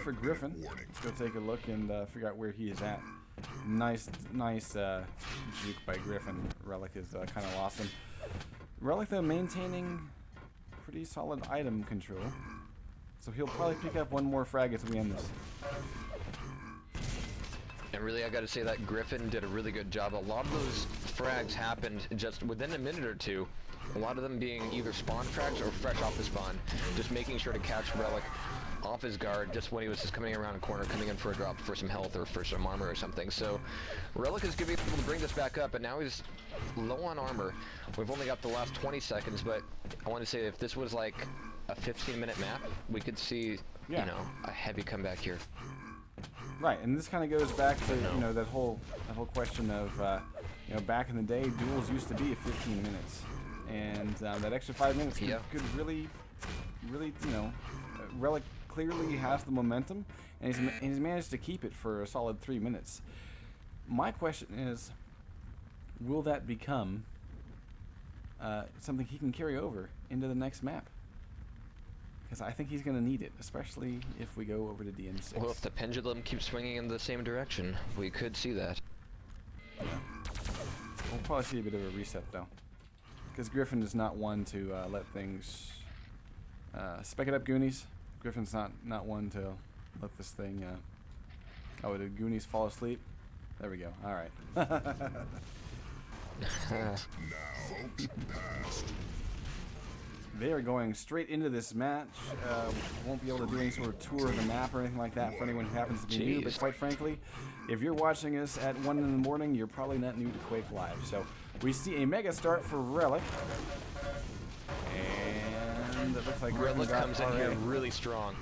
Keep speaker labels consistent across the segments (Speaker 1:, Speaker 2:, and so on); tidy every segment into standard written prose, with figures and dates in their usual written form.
Speaker 1: for Griffin. Let's go take a look and figure out where he is at. Nice juke by Griffin. Relic is kind of lost him. Relic, though, maintaining pretty solid item control. So he'll probably pick up one more frag as we end this.
Speaker 2: And really, I got to say that Griffin did a really good job. A lot of those frags happened just within a minute or two. A lot of them being either spawn frags or fresh off the spawn. Just making sure to catch Relic off his guard just when he was just coming around a corner, coming in for a drop for some health or for some armor or something. So Relic is going to be able to bring this back up, and now he's low on armor. We've only got the last 20 seconds, but I want to say if this was like a 15-minute map, we could see, you know, a heavy comeback here.
Speaker 1: Right, and this kind of goes back to that whole question of you know, back in the day, duels used to be 15 minutes, and that extra 5 minutes could really, you know, Relic clearly has the momentum, and he's managed to keep it for a solid 3 minutes. My question is, will that become something he can carry over into the next map? Because I think he's going to need it, especially if we go over to DN6.
Speaker 2: Well, if the pendulum keeps swinging in the same direction, we could see that.
Speaker 1: Yeah. We'll probably see a bit of a reset, though. Because Griffin is not one to let things... spec it up, Goonies. Griffin's not one to let this thing... Oh, did Goonies fall asleep? There we go. All right. They are going straight into this match. Won't be able to do any sort of tour of the map or anything like that for anyone who happens to be new. But quite frankly, if you're watching us at 1 in the morning, you're probably not new to Quake Live. So we see a mega start for Relic. And it looks like
Speaker 2: Relic comes in here really strong.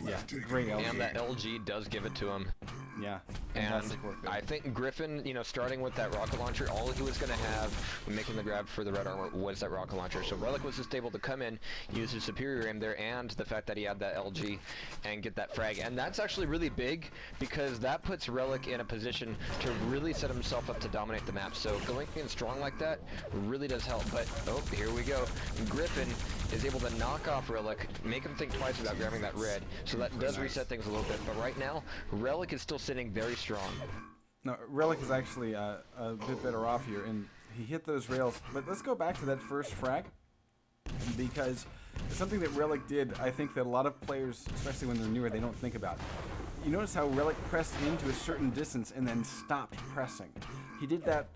Speaker 1: Yeah, great LG.
Speaker 2: And that LG does give it to him.
Speaker 1: Yeah,
Speaker 2: and I think Griffin, you know, starting with that rocket launcher, all he was going to have when making the grab for the red armor was that rocket launcher. So Relic was just able to come in, use his superior aim there, and the fact that he had that LG and get that frag. And that's actually really big because that puts Relic in a position to really set himself up to dominate the map. So going in strong like that really does help. But, oh, here we go. Griffin is able to knock off Relic, make him think twice about grabbing that red. So that does reset things a little bit. But right now, Relic is still sitting very strong.
Speaker 1: No, Relic is actually a bit better off here, and he hit those rails. But let's go back to that first frag, because it's something that Relic did, I think, that a lot of players, especially when they're newer, they don't think about. You notice how Relic pressed into a certain distance and then stopped pressing. He did that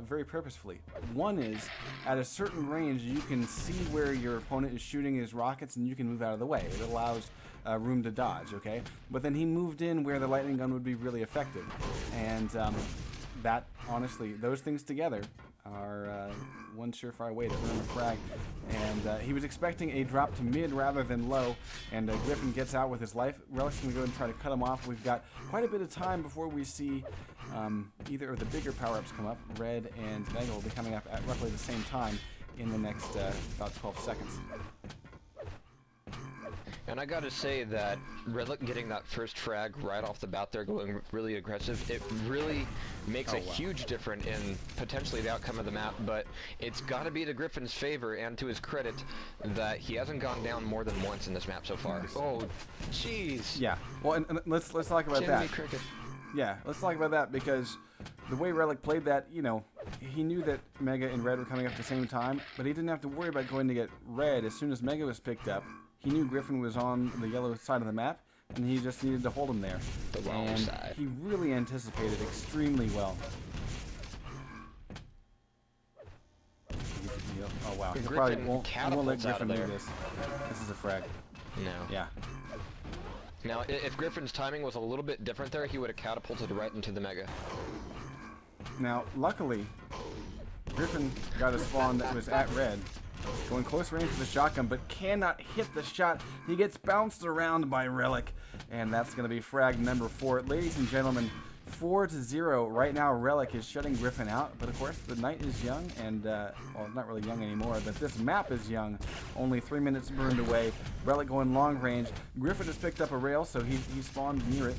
Speaker 1: very purposefully. One is, at a certain range, you can see where your opponent is shooting his rockets, and you can move out of the way. It allows room to dodge, okay? But then he moved in where the lightning gun would be really effective. And that, honestly, those things together are one surefire way to earn a frag. And he was expecting a drop to mid rather than low, and Griffin gets out with his life. Relic's going to go and try to cut him off. We've got quite a bit of time before we see either of the bigger power-ups come up. Red and Mega will be coming up at roughly the same time in the next about 12 seconds.
Speaker 2: And I gotta say that Relic getting that first frag right off the bat there, going really aggressive, it really makes a huge difference in potentially the outcome of the map, but it's gotta be to Griffin's favor and to his credit that he hasn't gone down more than once in this map so far. Oh, jeez.
Speaker 1: Yeah, well, and let's talk about
Speaker 2: Jimmy
Speaker 1: that.
Speaker 2: Cricket.
Speaker 1: Yeah, let's talk about that, because the way Relic played that, you know, he knew that Mega and Red were coming up at the same time, but he didn't have to worry about going to get Red. As soon as Mega was picked up, he knew Griffin was on the yellow side of the map, and he just needed to hold him there.
Speaker 2: The wrong side.
Speaker 1: He really anticipated extremely well. Oh wow! He probably won't let Griffin do this. This is a frag.
Speaker 2: No.
Speaker 1: Yeah.
Speaker 2: Now, if Griffin's timing was a little bit different there, he would have catapulted right into the Mega.
Speaker 1: Now, luckily, Griffin got a spawn that was at red. Going close range with the shotgun, but cannot hit the shot. He gets bounced around by Relic, and that's going to be frag number 4. Ladies and gentlemen, 4-0. Right now, Relic is shutting Griffin out, but of course, the night is young, and, well, not really young anymore, but this map is young. Only 3 minutes burned away. Relic going long range. Griffin has picked up a rail, so he spawned near it,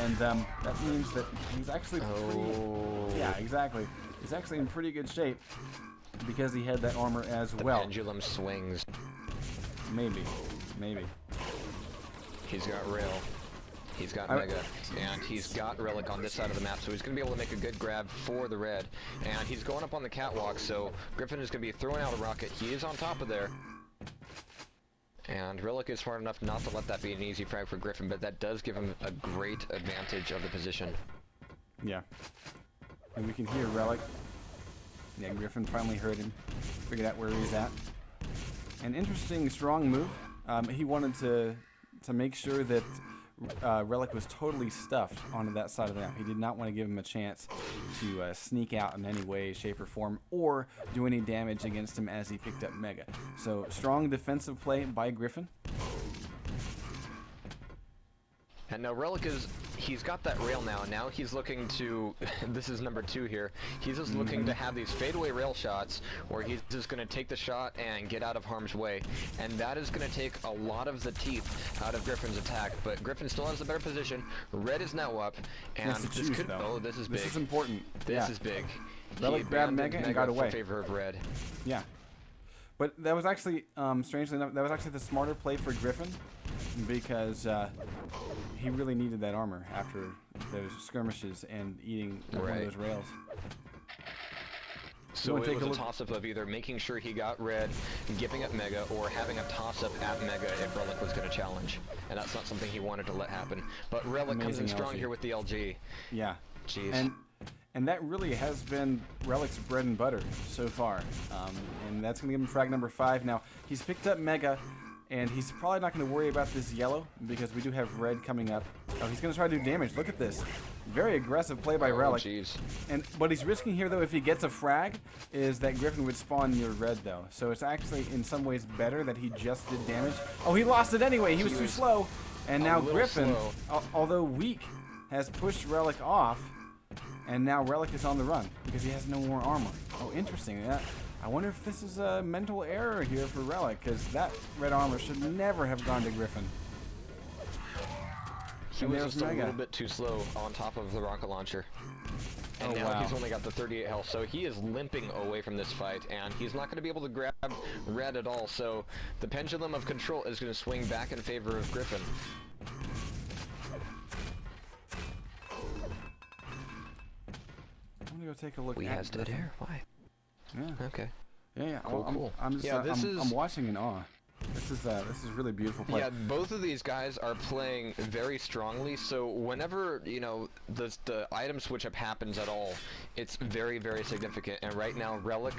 Speaker 1: and that means that he's actually pretty... Yeah, exactly. He's actually in pretty good shape, because he had that armor as well.
Speaker 2: The pendulum swings.
Speaker 1: Maybe. Maybe.
Speaker 2: He's got rail. He's got Mega, and he's got Relic on this side of the map, so he's going to be able to make a good grab for the red. And he's going up on the catwalk, so Griffin is going to be throwing out a rocket. He is on top of there. And Relic is smart enough not to let that be an easy frag for Griffin, but that does give him a great advantage of the position.
Speaker 1: Yeah. And we can hear Relic. Yeah, Griffin finally heard him. Figured out where he's at. An interesting, strong move. He wanted to make sure that Relic was totally stuffed onto that side of the map. He did not want to give him a chance to sneak out in any way, shape, or form, or do any damage against him as he picked up Mega. So, strong defensive play by Griffin.
Speaker 2: And now Relic he's got that rail now, and now he's looking to, this is number 2 here, he's just looking to have these fadeaway rail shots where he's just going to take the shot and get out of harm's way. And that is going to take a lot of the teeth out of Griffin's attack, but Griffin still has a better position. Red is now up, and this could, oh, this is big.
Speaker 1: This is important.
Speaker 2: This is big.
Speaker 1: Relic grabbed Mega and got away.
Speaker 2: In favor of red.
Speaker 1: Yeah. But that was actually, strangely enough, that was actually the smarter play for Griffin, because he really needed that armor after those skirmishes and eating one of those rails.
Speaker 2: So it was a toss-up of either making sure he got red, giving up Mega, or having a toss-up at Mega if Relic was going to challenge. And that's not something he wanted to let happen. But Relic comes in strong here with the LG.
Speaker 1: Yeah.
Speaker 2: Jeez.
Speaker 1: And that really has been Relic's bread and butter so far. And that's going to give him frag number 5. Now, he's picked up Mega, and he's probably not going to worry about this yellow, because we do have red coming up. Oh, he's going to try to do damage. Look at this. Very aggressive play by Relic.
Speaker 2: Jeez.
Speaker 1: And what he's risking here, though, if he gets a frag, is that Griffin would spawn near red, though. So it's actually, in some ways, better that he just did damage. Oh, he lost it anyway. He was too slow. And now Griffin, although weak, has pushed Relic off. And now Relic is on the run because he has no more armor. Oh, interesting. I wonder if this is a mental error here for Relic, because that red armor should never have gone to Griffin.
Speaker 2: He was just a little bit too slow on top of the rocket launcher. And now he's only got the 38 health, so he is limping away from this fight, and he's not going to be able to grab red at all, so the pendulum of control is going to swing back in favor of Griffin.
Speaker 1: I'm gonna go take a look.
Speaker 2: We has dead air. Why?
Speaker 1: Yeah.
Speaker 2: Okay.
Speaker 1: Yeah.
Speaker 2: Cool.
Speaker 1: I'm just. I'm watching in awe. This is really beautiful play.
Speaker 2: Yeah, both of these guys are playing very strongly. So whenever the item switch up happens at all, it's very, very significant. And right now, Relic,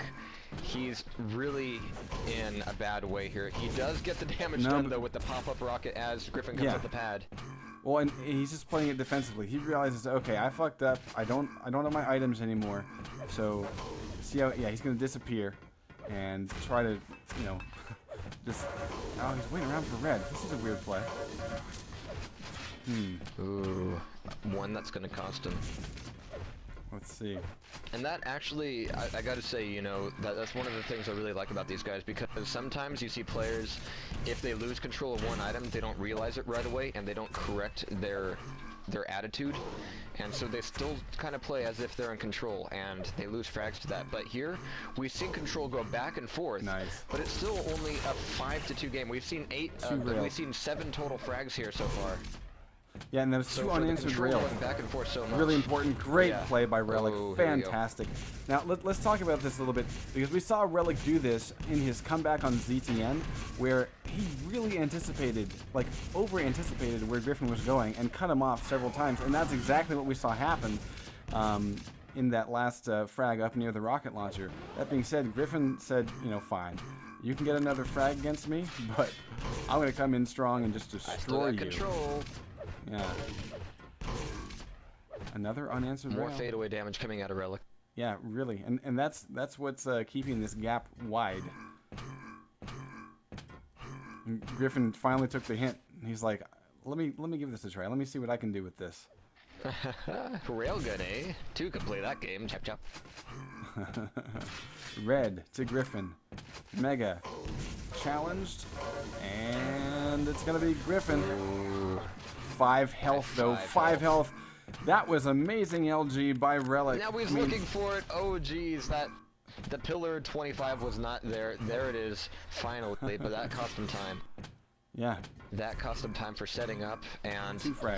Speaker 2: he's really in a bad way here. He does get the damage done though with the pop-up rocket as Griffin comes up the pad.
Speaker 1: Well, and he's just playing it defensively. He realizes, okay, I fucked up. I don't have my items anymore. So, see how? Yeah, he's gonna disappear and try to, just. Oh, he's waiting around for red. This is a weird play.
Speaker 2: Ooh, one that's gonna cost him.
Speaker 1: Let's see.
Speaker 2: And that actually, I gotta say, that's one of the things I really like about these guys, because sometimes you see players, if they lose control of one item, they don't realize it right away, and they don't correct their attitude, and so they still kind of play as if they're in control, and they lose frags to that. But here, we've seen control go back and forth, but it's still only a 5-2 game. We've seen 7 total frags here so far.
Speaker 1: Yeah, and those two unanswered rails.
Speaker 2: Back and forth so much.
Speaker 1: Really important. Great play by Relic. Fantastic. Now, let's talk about this a little bit, because we saw Relic do this in his comeback on ZTN, where he really anticipated, like over-anticipated where Griffin was going and cut him off several times, and that's exactly what we saw happen in that last frag up near the rocket launcher. That being said, Griffin said, fine. You can get another frag against me, but I'm going to come in strong and just destroy you.
Speaker 2: Control.
Speaker 1: Yeah. Another unanswered
Speaker 2: More
Speaker 1: rail.
Speaker 2: fadeaway damage coming out of Relic.
Speaker 1: Yeah, really, and that's what's keeping this gap wide. And Griffin finally took the hint. He's like, let me give this a try. Let me see what I can do with this.
Speaker 2: Railgun, eh? 2 can play that game. Chop chop.
Speaker 1: Red to Griffin. Mega challenged, and it's gonna be Griffin.
Speaker 2: Ooh.
Speaker 1: 5 health though. 5 health. That was amazing LG by Relic.
Speaker 2: Now he's looking for it. Oh geez, the pillar 25 was not there. There it is, finally. But that cost him time.
Speaker 1: Yeah.
Speaker 2: That cost him time for setting up and
Speaker 1: 2 frags.